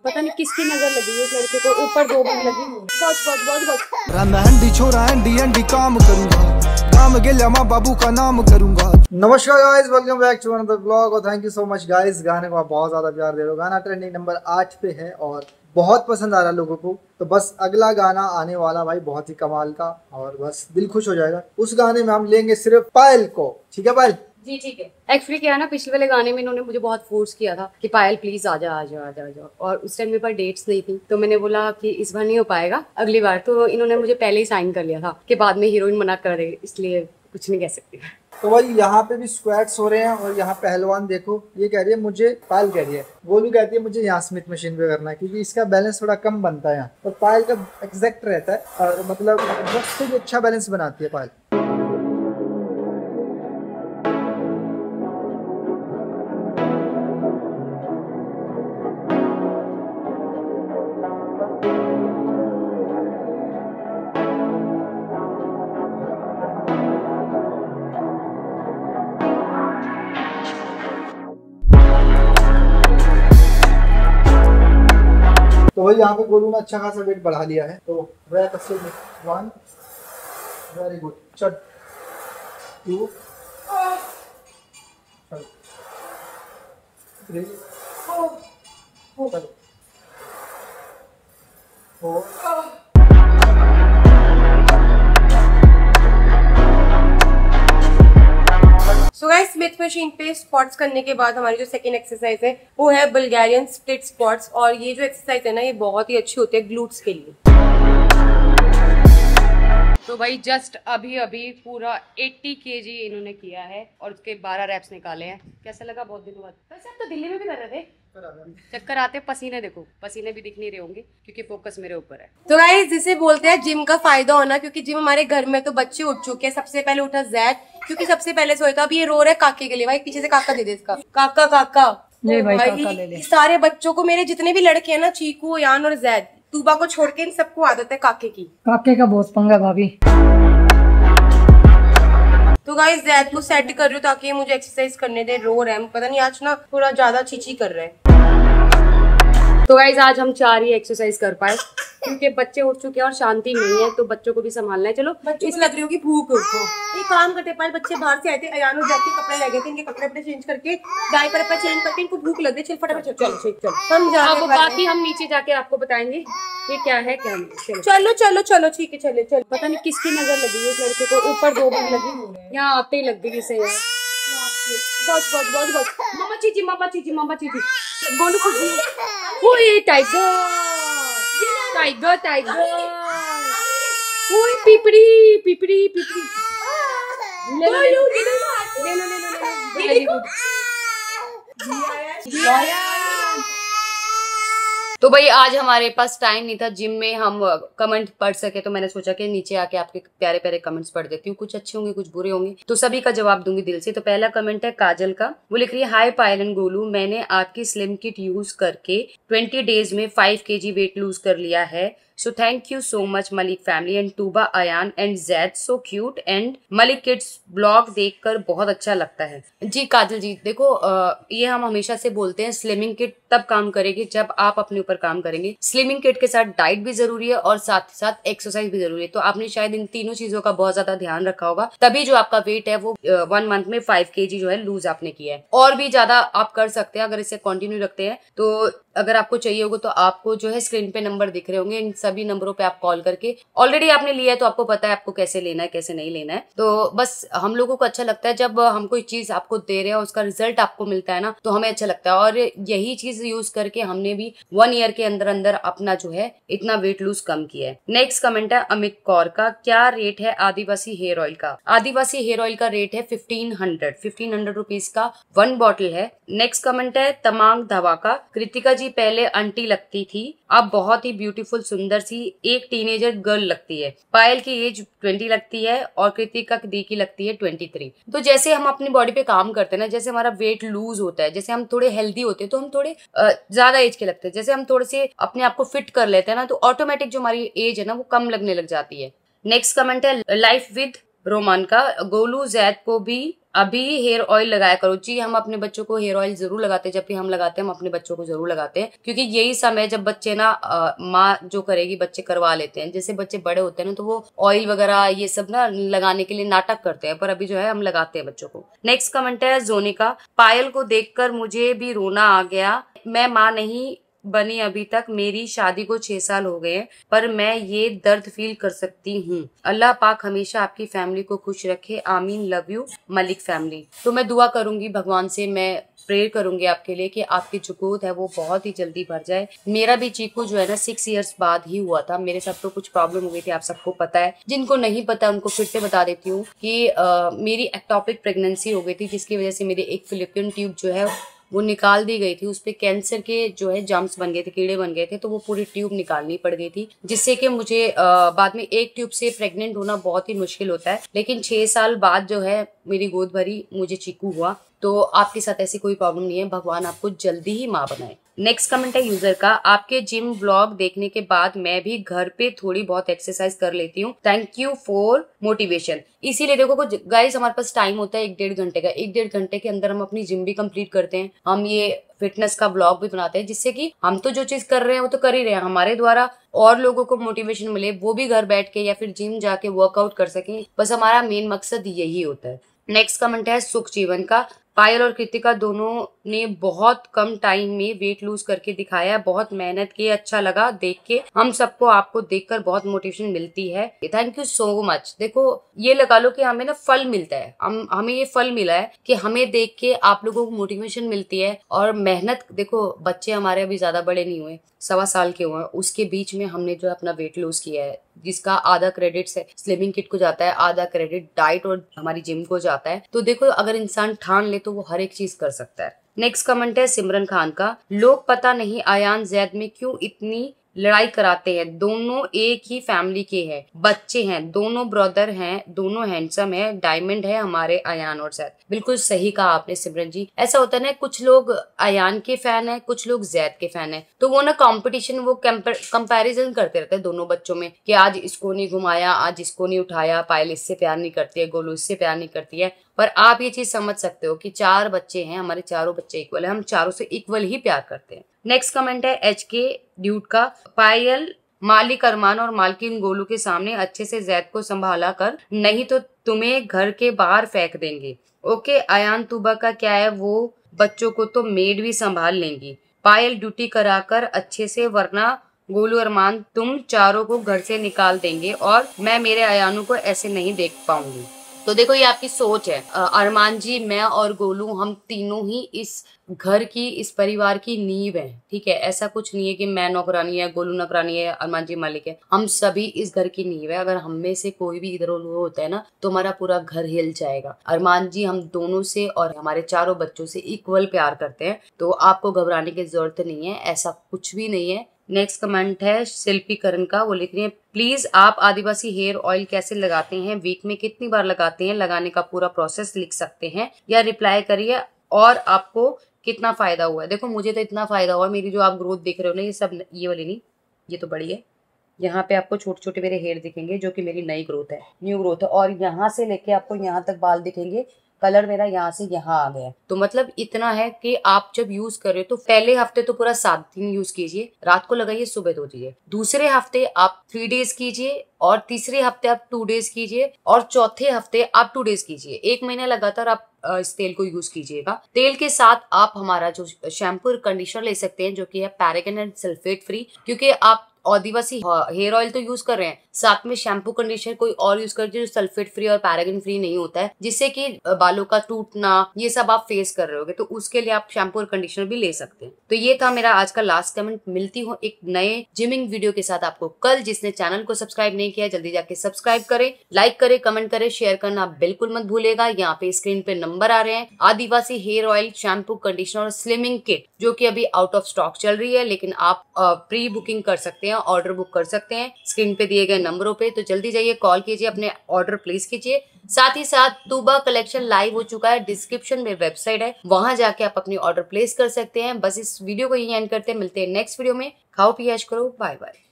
पता नहीं किसकी नजर लगी उस लड़के को, ऊपर 2 बार लगी। बस बस बस बस। हंडी छोरा हंडी काम करूंगा, काम गेल्या माँ बाबू का नाम करूंगा। नमस्कार guys, welcome back to another blog और thank you so much guys. गाने को आप बहुत ज्यादा प्यार दे रहे हो। गाना ट्रेंडिंग नंबर 8 पे है और बहुत पसंद आ रहा है लोगों को। तो बस अगला गाना आने वाला भाई बहुत ही कमाल का और बस दिल खुश हो जाएगा। उस गाने में हम लेंगे सिर्फ पायल को, ठीक है पायल? जी ठीक है। एक्चुअली क्या है ना, पिछले वाले गाने में इन्होंने मुझे बहुत फोर्स किया था कि पायल प्लीज आ जा आ जा आ जा आ जा, और उस टाइम मेरे पास डेट्स नहीं थी, तो मैंने बोला कि इस बार नहीं हो पाएगा, अगली बार। तो इन्होंने मुझे पहले ही साइन कर लिया था कि बाद में हीरोइन मना कर दे, इसलिए कुछ नहीं कह सकती। तो भाई यहाँ पे भी स्क्वाट्स हो रहे हैं और यहाँ पहलवान देखो, ये कह रही है मुझे, पायल कह रही है, गोलू कहती है मुझे यहाँ स्मिथ मशीन पे करना है क्योंकि इसका बैलेंस थोड़ा कम बनता है यहाँ, और पायल का एग्जैक्ट रहता है और मतलब बहुत ही अच्छा बैलेंस बनाती है पायल। तो भाई यहाँ पे गोलू ने अच्छा खासा वेट बढ़ा लिया है, तो वह 1 वेरी गुड, चल 2 3 4 सो गाइस, स्मिथ मशीन पे स्क्वाट्स करने के बाद हमारी जो सेकंड एक्सरसाइज है वो है बुल्गारियन स्प्लिट स्क्वाट्स। और ये जो एक्सरसाइज है ना, ये बहुत ही अच्छी होती है ग्लूट्स के लिए। तो भाई जस्ट अभी अभी पूरा 80 kg इन्होंने किया है और उसके 12 रैप्स निकाले हैं। कैसा लगा बहुत दिनों बाद? वैसे आप तो दिल्ली में भी कर रहे थे। चक्कर आते, पसीने देखो, पसीने भी दिख नहीं रहे होंगे क्योंकि फोकस मेरे ऊपर है। तो गाइस, जिसे बोलते हैं जिम का फायदा होना, क्योंकि जिम हमारे घर में तो बच्चे उठ चुके हैं। सबसे पहले उठा जैद, क्योंकि सबसे पहले सोया था। अब ये रो रहा है काके के लिए। भाई पीछे से काका दे दे इसका, काका काका ले भाई, काका ले ले। सारे बच्चों को, मेरे जितने भी लड़के हैं ना, चीकू, यान और जैद, तूबा को छोड़ के इन सबको आदत है काके की। काके का बहुत पंगा भाभी। तो गाइस, जैद को सेट कर रही हूँ ताकि ये मुझे एक्सरसाइज करने दे। रो रहा है, पता नहीं आज ना थोड़ा ज्यादा चीची कर रहा है। तो गाइस, आज हम 4 ही एक्सरसाइज कर पाए क्योंकि बच्चे उठ चुके हैं और शांति नहीं है, तो बच्चों को भी संभालना है। चलो, बच्चों को लग रही होगी भूख। एक काम करते पाल, बच्चे बाहर से आए थे, अयान और जैद के कपड़े लगे थे, इनके कपड़े अपने चेंज करके, डायपर पर चेंज करके, इनको भूख लग रही। चल फटाफट चल हम जा रहे हैं। बाकी हम नीचे जाके आपको बताएंगे कि क्या है क्या नहीं। चलो चलो चलो ठीक है, चले चल। पता नहीं किसकी नजर लगी उस लड़के को, ऊपर 2 बार लगी, यहाँ आते ही लग गई इसे यार। बस बस बस बस। मामा चीची मामा चीची मामा चीची, गोलू खुश भी। ओए टाइगर टाइगर टाइगर, ओए पिपड़ी पिपड़ी पिपड़ी, ले लो ले लो ले लो ले लो ले लो। Very good. तो भाई आज हमारे पास टाइम नहीं था जिम में हम कमेंट पढ़ सके, तो मैंने सोचा कि नीचे आके आपके प्यारे प्यारे कमेंट्स पढ़ देती हूँ। कुछ अच्छे होंगे, कुछ बुरे होंगे, तो सभी का जवाब दूंगी दिल से। तो पहला कमेंट है काजल का। वो लिख रही है, हाय पायल एंड गोलू, मैंने आपकी स्लिम किट यूज करके 20 डेज में 5 kg वेट लूज कर लिया है। So thank you so much Malik family and Tooba, Ayaan and Zaid, so cute. And Malik kids blog देखकर बहुत अच्छा लगता है। जी काजल जी, देखो ये हम हमेशा से बोलते हैं, स्लिमिंग किट तब काम करेगी जब आप अपने ऊपर काम करेंगे। स्लिमिंग किट के साथ डाइट भी जरूरी है और साथ ही साथ एक्सरसाइज भी जरूरी है। तो आपने शायद इन तीनों चीजों का बहुत ज्यादा ध्यान रखा होगा, तभी जो आपका वेट है वो 1 मंथ में 5 kg जो है लूज आपने किया है। और भी ज्यादा आप कर सकते हैं अगर इसे कंटिन्यू रखते हैं। तो अगर आपको चाहिए होगा तो आपको जो है स्क्रीन पे नंबर दिख रहे होंगे, इन सभी नंबरों पे आप कॉल करके, ऑलरेडी आपने लिया है तो आपको पता है आपको कैसे लेना है कैसे नहीं लेना है। तो बस हम लोगों को अच्छा लगता है जब हम कोई चीज आपको दे रहे हैं उसका रिजल्ट आपको मिलता है ना, तो हमें अच्छा लगता है। और यही चीज यूज करके हमने भी 1 ईयर के अंदर अंदर अपना जो है इतना वेट लूज कम किया है। नेक्स्ट कमेंट है अमित कौर का। क्या रेट है आदिवासी हेयर ऑयल का? आदिवासी हेयर ऑयल का रेट है 1500 रुपीज का 1 बॉटल है। नेक्स्ट कमेंट है तमांग धवा का। कृतिका जी पहले आंटी लगती थी, अब बहुत ही ब्यूटीफुल सुंदर सी एक टीनेजर गर्ल लगती है। पायल की एज 20 लगती है और कृतिका दी की लगती है 23। तो जैसे हम अपनी बॉडी पे काम करते हैं ना, जैसे हमारा वेट लूज होता है, जैसे हम थोड़े हेल्दी होते हैं तो हम थोड़े ज्यादा एज के लगते हैं। जैसे हम थोड़े से अपने आप को फिट कर लेते हैं ना, तो ऑटोमेटिक जो हमारी एज है ना वो कम लगने लग जाती है। नेक्स्ट कमेंट है लाइफ विद रोमान का। गोलू जैद को भी अभी हेयर ऑयल लगाया करो। जी हम अपने बच्चों को हेयर ऑयल जरूर लगाते हैं, जब भी हम लगाते हैं हम अपने बच्चों को जरूर लगाते हैं, क्योंकि यही समय जब बच्चे ना माँ जो करेगी बच्चे करवा लेते हैं। जैसे बच्चे बड़े होते हैं ना तो वो ऑयल वगैरह ये सब ना लगाने के लिए नाटक करते हैं, पर अभी जो है हम लगाते हैं बच्चों को। नेक्स्ट कमेंट है जोनिका, पायल को देखकर मुझे भी रोना आ गया। मैं माँ नहीं बनी अभी तक, मेरी शादी को 6 साल हो गए हैं, पर मैं ये दर्द फील कर सकती हूँ। अल्लाह पाक हमेशा आपकी फैमिली को खुश रखे, आमीन। Love you Malik family. तो मैं दुआ करूंगी भगवान से, मैं प्रेयर करूंगी आपके लिए कि आपकी जो ग्रोथ है वो बहुत ही जल्दी बढ़ जाए। मेरा भी चीकू जो है ना 6 इयर्स बाद ही हुआ था। मेरे साथ तो कुछ प्रॉब्लम हो गई थी, आप सबको पता है। जिनको नहीं पता उनको फिर से बता देती हूँ कि मेरी एक्टोपिक प्रेगनेंसी हो गई थी, जिसकी वजह से मेरी एक फिलिपियन ट्यूब जो है वो निकाल दी गई थी। उस पे कैंसर के जो है जम्स बन गए थे, कीड़े बन गए थे, तो वो पूरी ट्यूब निकालनी पड़ गई थी, जिससे कि मुझे बाद में एक ट्यूब से प्रेग्नेंट होना बहुत ही मुश्किल होता है। लेकिन 6 साल बाद जो है मेरी गोद भरी, मुझे चीकू हुआ। तो आपके साथ ऐसी कोई प्रॉब्लम नहीं है, भगवान आपको जल्दी ही माँ बनाए। नेक्स्ट कमेंट है यूजर का, आपके जिम व्लॉग देखने के बाद मैं भी घर पे थोड़ी बहुत एक्सरसाइज कर लेती हूँ, थैंक यू फॉर मोटिवेशन। इसीलिए देखो कुछ गाइस हमारे पास टाइम होता है 1-1.5 घंटे का, 1-1.5 घंटे के अंदर हम अपनी जिम भी कंप्लीट करते हैं, हम ये फिटनेस का व्लॉग भी बनाते हैं, जिससे कि हम तो जो चीज कर रहे हैं वो तो कर ही रहे हैं, हमारे द्वारा और लोगों को मोटिवेशन मिले, वो भी घर बैठ के या फिर जिम जाके वर्कआउट कर सकें। बस हमारा मेन मकसद यही होता है। नेक्स्ट कमेंट है सुख जीवन का, पायल और कृतिका दोनों ने बहुत कम टाइम में वेट लूज करके दिखाया, बहुत मेहनत की, अच्छा लगा देख के। हम सबको आपको देखकर बहुत मोटिवेशन मिलती है, थैंक यू सो मच। देखो ये लगा लो कि हमें ना फल मिलता है, हमें ये फल मिला है कि हमें देख के आप लोगों को मोटिवेशन मिलती है। और मेहनत देखो, बच्चे हमारे अभी ज्यादा बड़े नहीं हुए, 1.25 साल के हुए, उसके बीच में हमने जो अपना वेट लूज किया है, जिसका आधा क्रेडिट स्लिमिंग किट को जाता है, आधा क्रेडिट डाइट और हमारी जिम को जाता है। तो देखो अगर इंसान ठान ले तो वो हर एक चीज कर सकता है। नेक्स्ट कमेंट है सिमरन खान का, लोग पता नहीं अयान जैद में क्यों इतनी लड़ाई कराते हैं, दोनों एक ही फैमिली के हैं, बच्चे हैं, दोनों ब्रदर हैं, दोनों हैंडसम है, डायमंड है हमारे अयान और जैद। बिल्कुल सही कहा आपने सिमरन जी। ऐसा होता है ना, कुछ लोग अयान के फैन है, कुछ लोग जैद के फैन है, तो वो ना कंपटीशन, वो कंपैरिजन करते रहते हैं दोनों बच्चों में कि आज इसको नहीं घुमाया, आज इसको नहीं उठाया, पायल इससे प्यार नहीं करती है, गोलू इससे प्यार नहीं करती है। पर आप ये चीज समझ सकते हो कि 4 बच्चे हैं, हमारे चारों बच्चे इक्वल है, हम चारों से इक्वल ही प्यार करते हैं। नेक्स्ट कमेंट है HK ड्यूड का, पायल मालिक अरमान और मालकिन गोलू के सामने अच्छे से जैद को संभाला कर, नहीं तो तुम्हें घर के बाहर फेंक देंगे। ओके अयान तुबा का क्या है, वो बच्चों को तो मेड भी संभाल लेंगी, पायल ड्यूटी कराकर अच्छे से, वरना गोलू अरमान तुम चारों को घर से निकाल देंगे और मैं मेरे अयानों को ऐसे नहीं देख पाऊंगी। तो देखो ये आपकी सोच है। अरमान जी, मैं और गोलू हम तीनों ही इस घर की, इस परिवार की नींव है, ठीक है। ऐसा कुछ नहीं है कि मैं नौकरानी है, गोलू नौकरानी है, अरमान जी मालिक है, हम सभी इस घर की नींव है। अगर हम में से कोई भी इधर उधर होता है ना तो हमारा पूरा घर हिल जाएगा। अरमान जी हम दोनों से और हमारे चारों बच्चों से इक्वल प्यार करते हैं, तो आपको घबराने की जरूरत नहीं है, ऐसा कुछ भी नहीं है। नेक्स्ट कमेंट है शिल्पी करण का, वो लिख रही है, प्लीज आप आदिवासी हेयर ऑयल कैसे लगाते हैं, वीक में कितनी बार लगाते हैं, लगाने का पूरा प्रोसेस लिख सकते हैं या रिप्लाई करिए, और आपको कितना फायदा हुआ है। देखो मुझे तो इतना फायदा हुआ, मेरी जो आप ग्रोथ देख रहे हो ना, ये सब, ये वाली नहीं, ये तो बड़ी है, यहाँ पे आपको छोटे छोटे मेरे हेयर दिखेंगे जो कि मेरी नई ग्रोथ है, न्यू ग्रोथ है, और यहाँ से लेके आपको यहाँ तक बाल दिखेंगे, कलर मेरा यहाँ से यहाँ आ गया। तो मतलब इतना है कि आप जब यूज कर रहे हो तो पहले हफ्ते तो पूरा 7 दिन यूज कीजिए, रात को लगाइए, सुबह धो दीजिए, दूसरे हफ्ते आप 3 डेज कीजिए, और तीसरे हफ्ते आप 2 डेज कीजिए, और चौथे हफ्ते आप 2 डेज कीजिए। 1 महीना लगातार आप इस तेल को यूज कीजिएगा। तेल के साथ आप हमारा जो शैम्पू और कंडीशनर ले सकते हैं, जो कि है पैरागन एंड सल्फेट फ्री, क्योंकि आप आदिवासी हेयर ऑयल तो यूज कर रहे हैं, साथ में शैम्पू कंडीशनर कोई और यूज कर जो सल्फेट फ्री और पैरागन फ्री नहीं होता है, जिससे कि बालों का टूटना ये सब आप फेस कर रहे होगे, तो उसके लिए आप शैम्पू और कंडीशनर भी ले सकते हैं। तो ये था मेरा आज का लास्ट कमेंट। मिलती हूँ एक नए जिमिंग वीडियो के साथ आपको कल। जिसने चैनल को सब्सक्राइब नहीं किया जल्दी जाके सब्सक्राइब करें, लाइक करें, कमेंट करें, शेयर करना बिल्कुल मत भूलेगा। यहाँ पे स्क्रीन पे नंबर आ रहे हैं, आदिवासी हेयर ऑयल, शैम्पू, कंडीशनर और स्लिमिंग किट जो कि अभी आउट ऑफ स्टॉक चल रही है, लेकिन आप प्री बुकिंग कर सकते हैं, ऑर्डर बुक कर सकते हैं स्क्रीन पे दिए गए नंबरों पे। तो जल्दी जाइए, कॉल कीजिए, अपने ऑर्डर प्लेस कीजिए। साथ ही साथ तुबा कलेक्शन लाइव हो चुका है, डिस्क्रिप्शन में वेबसाइट है, वहां जाके आप अपनी ऑर्डर प्लेस कर सकते हैं। बस इस वीडियो को यही एंड करते हैं, मिलते हैं नेक्स्ट वीडियो में। खाओ पिए ऐश करो, बाय बाय।